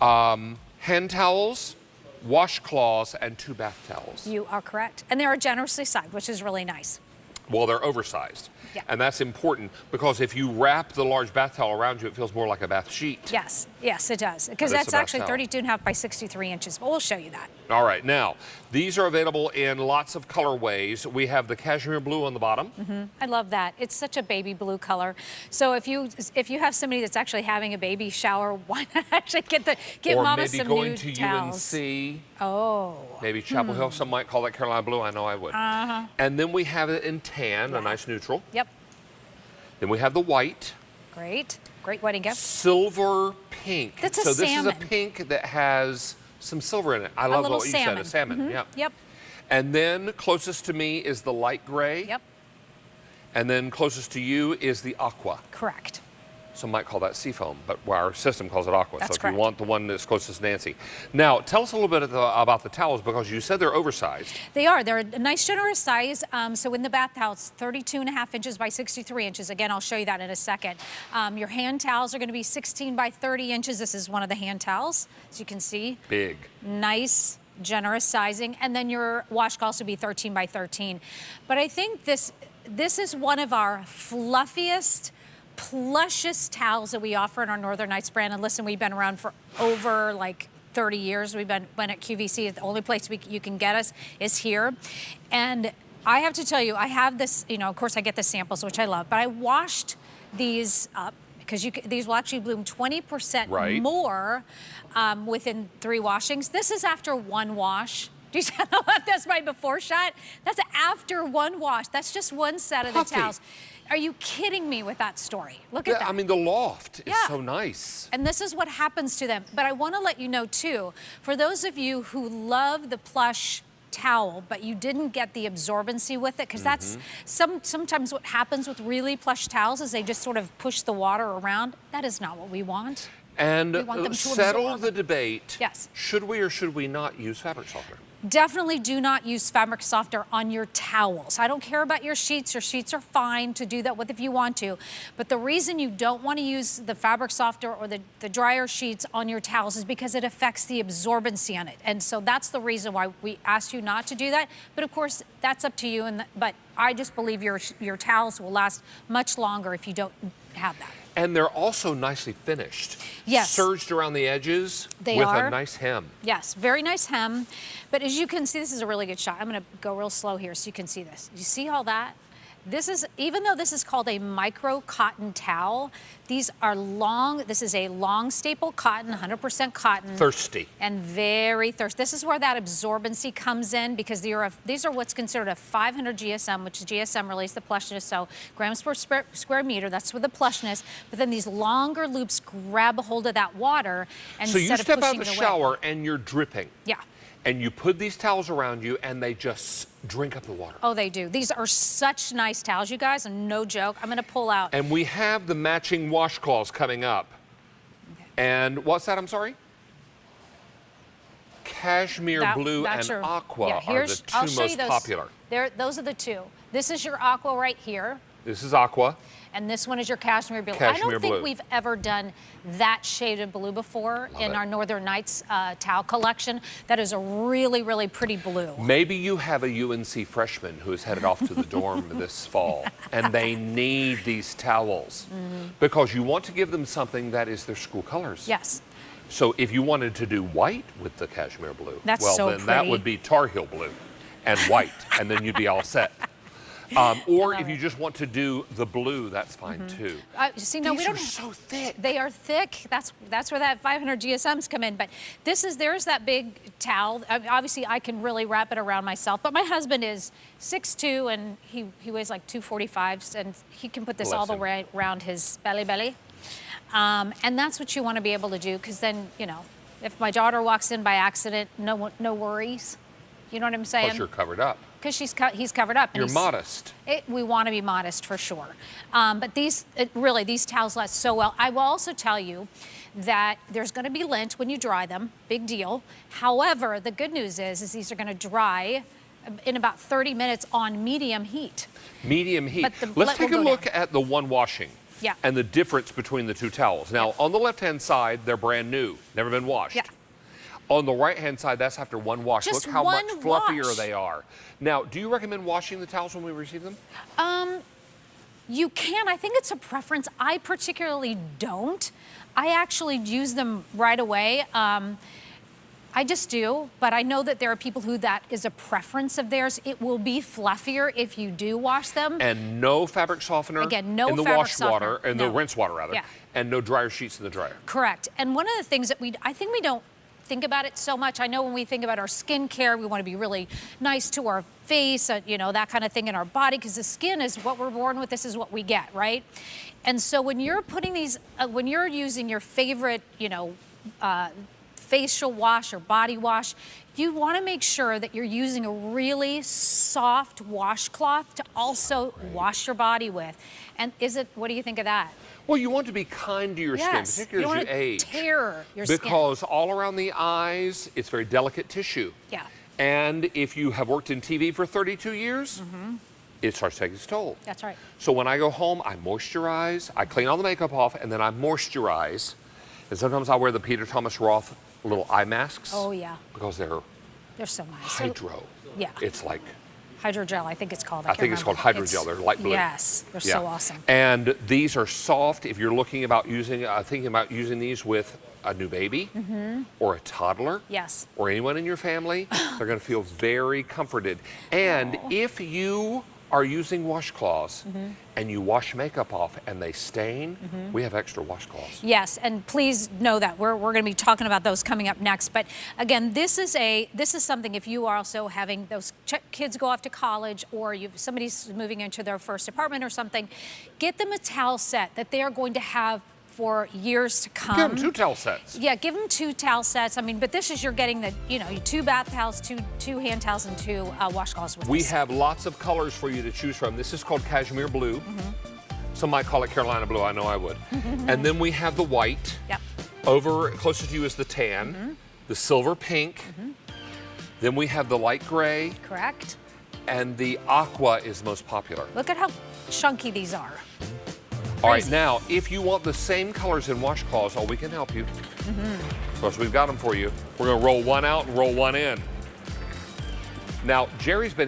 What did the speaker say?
Hand towels, washcloths, and 2 bath towels. You are correct. And they are generously sized, which is really nice. Well, they're oversized. Yeah. And that's important because if you wrap the large bath towel around you, it feels more like a bath sheet. Yes, yes, it does. Because But it's that's a bath actually towel. 32.5 by 63 inches. But we'll show you that. All right, now, these are available in lots of colorways. We have the cashmere blue on the bottom. I love that. It's such a baby blue color. So if you have somebody that's actually having a baby shower, why not actually get Or mama maybe some going new to towels? UNC. Oh. Maybe Chapel Hill. Some might call that Carolina blue. I know I would. And then we have it in tan, a nice neutral. Yep. Then we have the white. Great. Great wedding gift. Silver pink. That's a so this salmon. is a pink that has some silver in it. I love little what you said, salmon. a salmon. Yeah. Yep. And then closest to me is the light gray. Yep. And then closest to you is the aqua. Correct. Some might call that seafoam, but our system calls it aqua. That's so if correct. you want the one that's closest to Nancy. Now, tell us a little bit about the towels because you said they're oversized. They are. They're a nice, generous size. So in the bath towel, it's 32.5 inches by 63 inches. Again, I'll show you that in a second. Your hand towels are going to be 16 by 30 inches. This is one of the hand towels, as you can see. Big. Nice, generous sizing. And then your washcloths will be 13 by 13. But I think this is one of our fluffiest, plushest towels that we offer in our Northern Nights brand. And listen, we've been around for over like 30 years. We've been at QVC. The only place you can get us is here. And I have to tell you, I have this, of course I get the samples, which I love, but I washed these up because these will actually bloom 20% more within 3 washings. This is after 1 wash. Do you see that's my before shot? That's after 1 wash. That's just 1 set of the towels. Are you kidding me with that story? Look at that. I mean, the loft is so nice. And this is what happens to them. But I want to let you know, too, for those of you who love the plush towel, but you didn't get the absorbency with it, because that's sometimes what happens with really plush towels is they just sort of push the water around. That is not what we want. And we want them to settle absorb. the debate. Yes. Should we or should we not use fabric softener? Definitely do not use fabric softener on your towels. I don't care about your sheets. Your sheets are fine to do that with if you want to. But the reason you don't want to use the fabric softener or the dryer sheets on your towels is because it affects the absorbency on it. And so that's the reason why we asked you not to do that. But of course, that's up to you. But I just believe your towels will last much longer if you don't have that. And they're also nicely finished. Yes. Serged around the edges with a nice hem. Yes, very nice hem. But as you can see, this is a really good shot. I'm going to go real slow here so you can see this. You see all that? This is, even though this is called a micro cotton towel, these are long, this is a long staple cotton, 100% cotton. Thirsty. And very thirsty. This is where that absorbency comes in because these are what's considered a 500 GSM, which is GSM relates to plushness, so grams per square meter, that's with the plushness. But then these longer loops grab a hold of that water and so you step out of the away. shower and you're dripping. Yeah. And you put these towels around you and they just drink up the water. Oh, they do. These are such nice towels, you guys, and no joke. I'm going to pull out. And we have the matching washcloths coming up. Okay. And what's that, I'm sorry? Cashmere blue and aqua are the 2 most popular. Those are the 2. This is your aqua right here. This is aqua. And this one is your cashmere blue. Cashmere I don't think blue. we've ever done that shade of blue before in our Northern Nights towel collection. That is a really, really pretty blue. Maybe you have a UNC freshman who is headed off to the dorm this fall, and they need these towels because you want to give them something that is their school colors. Yes. So if you wanted to do white with the cashmere blue, That's well, so then pretty. that would be Tar Heel blue and white, and then you'd be all set. Or if you just want to do the blue, that's fine too. See, no, These we don't. are so thick. They are thick. That's where that 500 GSMs come in. But there's that big towel. Obviously, I can really wrap it around myself. But my husband is 6'2", and he weighs like 245, and he can put this all the way around his belly. And that's what you want to be able to do, because then, if my daughter walks in by accident, no worries. You know what I'm saying? Plus you're covered up. Because he's covered up. And you're modest. We want to be modest for sure. But these towels last so well. I will also tell you that there's going to be lint when you dry them. Big deal. However, the good news is these are going to dry in about 30 minutes on medium heat. Medium heat. But Let's take a look at the one washing. Yeah. and the difference between the two towels. Now, on the left-hand side, they're brand new, never been washed. Yeah. On the right-hand side, that's after one wash. Just Look how much one fluffier wash. they are. Now, do you recommend washing the towels when we receive them? You can. I think it's a preference. I particularly don't. I actually use them right away. I just do, but I know that there are people who that is a preference of theirs. It will be fluffier if you do wash them. And no fabric softener Again, no in the fabric wash softener. water, in No. the rinse water rather, Yeah. and no dryer sheets in the dryer. Correct. And one of the things that I think we don't think about it so much. I know when we think about our skincare, we want to be really nice to our face, you know, that kind of thing in our body, because the skin is what we're born with. This is what we get, right? And so when you're putting these, when you're using your favorite, you know, facial wash or body wash, you want to make sure that you're using a really soft washcloth to also wash your body with. And what do you think of that? Well, you want to be kind to your Yes. skin, particularly as you age. Tear your skin. Because all around the eyes, it's very delicate tissue. Yeah. And if you have worked in TV for 32 years, it starts taking its toll. That's right. So when I go home, I moisturize, I clean all the makeup off, and then I moisturize. And sometimes I wear the Peter Thomas Roth little eye masks. Oh, yeah. Because they're They're so nice. hydro. Yeah. It's like, Hydrogel, I think it's called. I think it's called hydrogel. They're light blue. Yes, they're so awesome. And these are soft. If you're looking about using, thinking about using these with a new baby or a toddler, Yes. or anyone in your family, they're going to feel very comforted. And if you are using washcloths and you wash makeup off and they stain, we have extra washcloths. Yes, and please know that we're going to be talking about those coming up next. But again, this is something if you are also having those kids go off to college, or somebody's moving into their first apartment or something, get them a towel set that they are going to have for years to come. Give them 2 towel sets. Yeah, give them 2 towel sets. I mean, but this is, you're getting the, you know, 2 bath towels, two hand towels, and 2 washcloths with We this. have lots of colors for you to choose from. This is called cashmere blue. Some might call it Carolina blue. I know I would. And then we have the white. Yep. Over closer to you is the tan, the silver pink. Then we have the light gray, Correct. and the aqua is most popular. Look at how chunky these are. All right, Crazy. now, if you want the same colors in washcloths, we can help you. Because we've got them for you. We're going to roll one out and roll one in. Now, Jerry's been